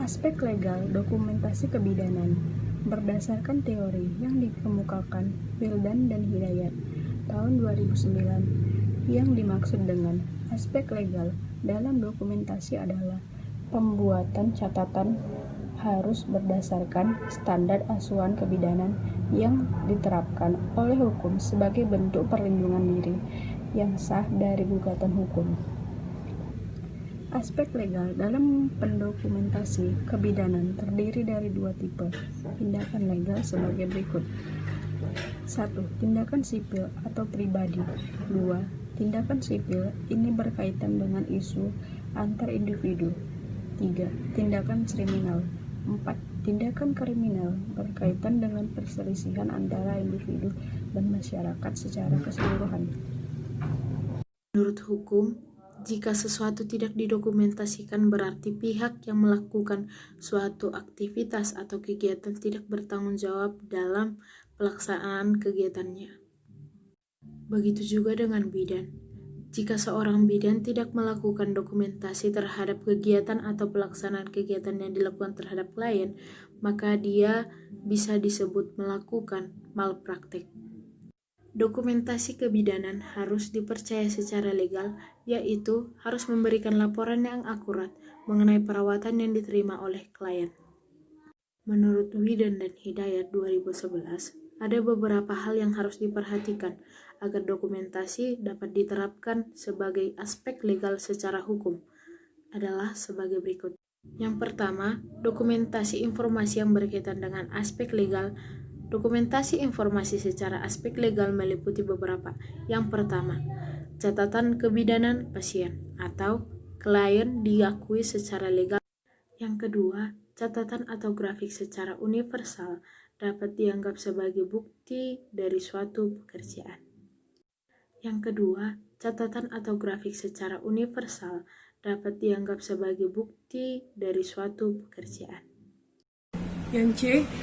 Aspek legal dokumentasi kebidanan berdasarkan teori yang dikemukakan Wildan dan Hidayat tahun 2009. Yang dimaksud dengan aspek legal dalam dokumentasi adalah pembuatan catatan harus berdasarkan standar asuhan kebidanan yang diterapkan oleh hukum sebagai bentuk perlindungan diri yang sah dari gugatan hukum. Aspek legal dalam pendokumentasi kebidanan terdiri dari dua tipe tindakan legal sebagai berikut. 1. Tindakan sipil atau pribadi. 2. Tindakan sipil ini berkaitan dengan isu antar individu. 3. Tindakan kriminal. 4. Tindakan kriminal berkaitan dengan perselisihan antara individu dan masyarakat secara keseluruhan. Menurut hukum, jika sesuatu tidak didokumentasikan berarti pihak yang melakukan suatu aktivitas atau kegiatan tidak bertanggung jawab dalam pelaksanaan kegiatannya. Begitu juga dengan bidan. Jika seorang bidan tidak melakukan dokumentasi terhadap kegiatan atau pelaksanaan kegiatan yang dilakukan terhadap klien, maka dia bisa disebut melakukan malpraktek. Dokumentasi kebidanan harus dipercaya secara legal, yaitu harus memberikan laporan yang akurat mengenai perawatan yang diterima oleh klien. Menurut Wildan dan Hidayat 2011, ada beberapa hal yang harus diperhatikan agar dokumentasi dapat diterapkan sebagai aspek legal secara hukum adalah sebagai berikut. Yang pertama, dokumentasi informasi yang berkaitan dengan aspek legal. Dokumentasi informasi secara aspek legal meliputi beberapa. Yang pertama, catatan kebidanan pasien atau klien diakui secara legal. Yang kedua, catatan atau grafik secara universal dapat dianggap sebagai bukti dari suatu pekerjaan. Yang kedua, catatan atau grafik secara universal dapat dianggap sebagai bukti dari suatu pekerjaan. Yang C,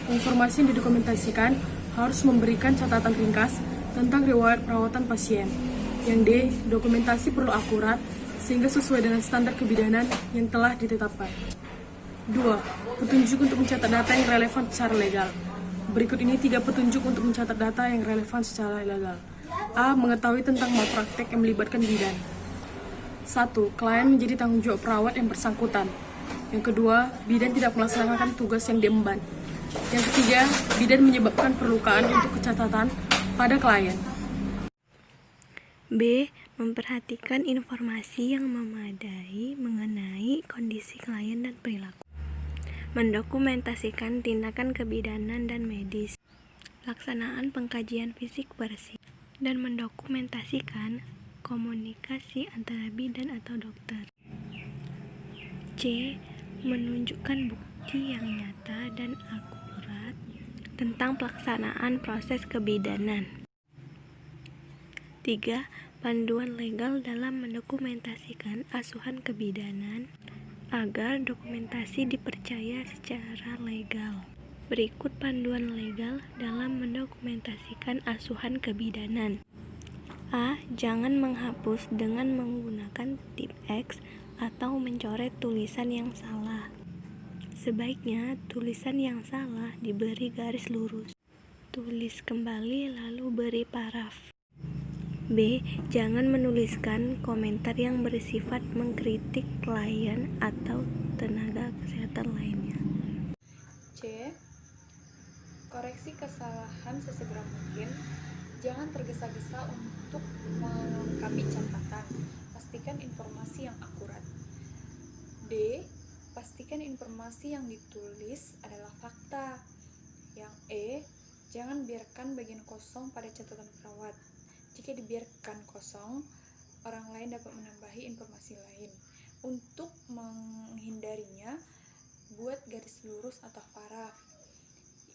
informasi yang didokumentasikan harus memberikan catatan ringkas tentang riwayat perawatan pasien. Yang D, dokumentasi perlu akurat sehingga sesuai dengan standar kebidanan yang telah ditetapkan. 2. Petunjuk untuk mencatat data yang relevan secara legal. Berikut ini 3 petunjuk untuk mencatat data yang relevan secara legal. A. Mengetahui tentang malpraktek yang melibatkan bidan. 1. Klien menjadi tanggung jawab perawat yang bersangkutan. Yang kedua, bidan tidak melaksanakan tugas yang diemban. Yang ketiga, bidan menyebabkan perlukaan untuk kecatatan pada klien. B. Memperhatikan informasi yang memadai mengenai kondisi klien dan perilaku. Mendokumentasikan tindakan kebidanan dan medis. Pelaksanaan pengkajian fisik bersih. Dan mendokumentasikan komunikasi antara bidan atau dokter. C. Menunjukkan bukti yang nyata dan akurat tentang pelaksanaan proses kebidanan. 3. Panduan legal dalam mendokumentasikan asuhan kebidanan agar dokumentasi dipercaya secara legal. Berikut panduan legal dalam mendokumentasikan asuhan kebidanan. A. Jangan menghapus dengan menggunakan tip X atau mencoret tulisan yang salah. Sebaiknya tulisan yang salah diberi garis lurus. Tulis kembali lalu beri paraf. B. Jangan menuliskan komentar yang bersifat mengkritik klien atau tenaga kesehatan lainnya. C. Koreksi kesalahan sesegera mungkin. Jangan tergesa-gesa untuk melengkapi catatan. Pastikan informasi yang akurat. D. Pastikan informasi yang ditulis adalah fakta. Yang E. Jangan biarkan bagian kosong pada catatan perawat. Jika dibiarkan kosong, orang lain dapat menambahi informasi lain. Untuk menghindarinya, buat garis lurus atau paraf.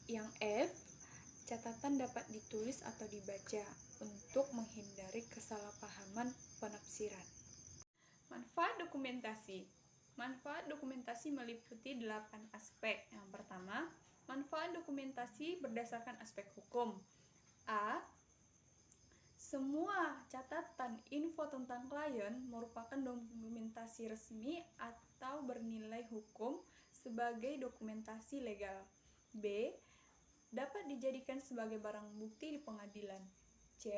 Yang F. Catatan dapat ditulis atau dibaca untuk menghindari kesalahpahaman penafsiran. Manfaat dokumentasi. Manfaat dokumentasi meliputi 8 aspek. Yang pertama, manfaat dokumentasi berdasarkan aspek hukum. A. Semua catatan info tentang klien merupakan dokumentasi resmi atau bernilai hukum sebagai dokumentasi legal. B. Dapat dijadikan sebagai barang bukti di pengadilan. C.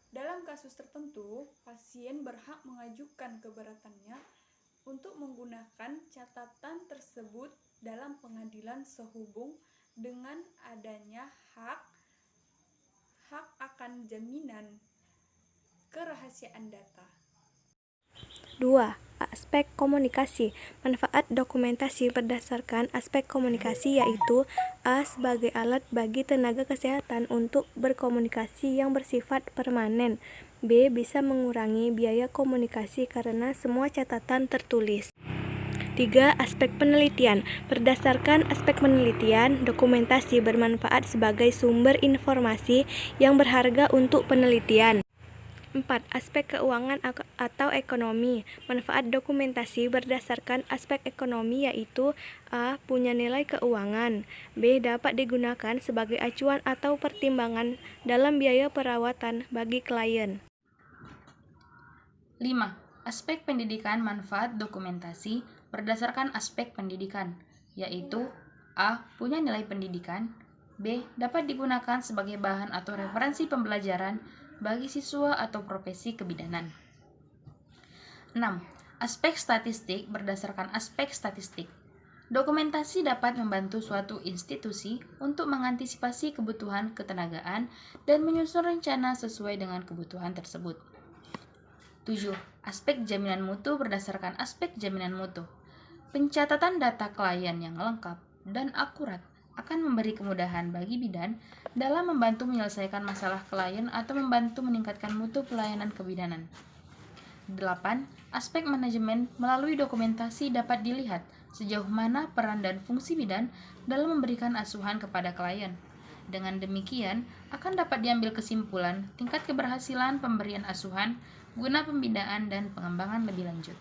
Dalam kasus tertentu, pasien berhak mengajukan keberatannya untuk menggunakan catatan tersebut dalam pengadilan sehubung dengan adanya hak akan jaminan kerahasiaan data. 2. Aspek komunikasi. Manfaat dokumentasi berdasarkan aspek komunikasi yaitu A. Sebagai alat bagi tenaga kesehatan untuk berkomunikasi yang bersifat permanen. B. Bisa mengurangi biaya komunikasi karena semua catatan tertulis. 3. Aspek penelitian. Berdasarkan aspek penelitian, dokumentasi bermanfaat sebagai sumber informasi yang berharga untuk penelitian. 4. Aspek keuangan atau ekonomi. Manfaat dokumentasi berdasarkan aspek ekonomi yaitu A. Punya nilai keuangan. B. Dapat digunakan sebagai acuan atau pertimbangan dalam biaya perawatan bagi klien. 5. Aspek pendidikan. Manfaat dokumentasi berdasarkan aspek pendidikan, yaitu A. Punya nilai pendidikan. B. Dapat digunakan sebagai bahan atau referensi pembelajaran bagi siswa atau profesi kebidanan. 6. Aspek statistik berdasarkan aspek statistik. Dokumentasi dapat membantu suatu institusi untuk mengantisipasi kebutuhan ketenagaan dan menyusun rencana sesuai dengan kebutuhan tersebut. 7. Aspek jaminan mutu berdasarkan aspek jaminan mutu. Pencatatan data klien yang lengkap dan akurat akan memberi kemudahan bagi bidan dalam membantu menyelesaikan masalah klien atau membantu meningkatkan mutu pelayanan kebidanan. 8. Aspek manajemen. Melalui dokumentasi dapat dilihat sejauh mana peran dan fungsi bidan dalam memberikan asuhan kepada klien. Dengan demikian, akan dapat diambil kesimpulan tingkat keberhasilan pemberian asuhan guna pembinaan dan pengembangan lebih lanjut.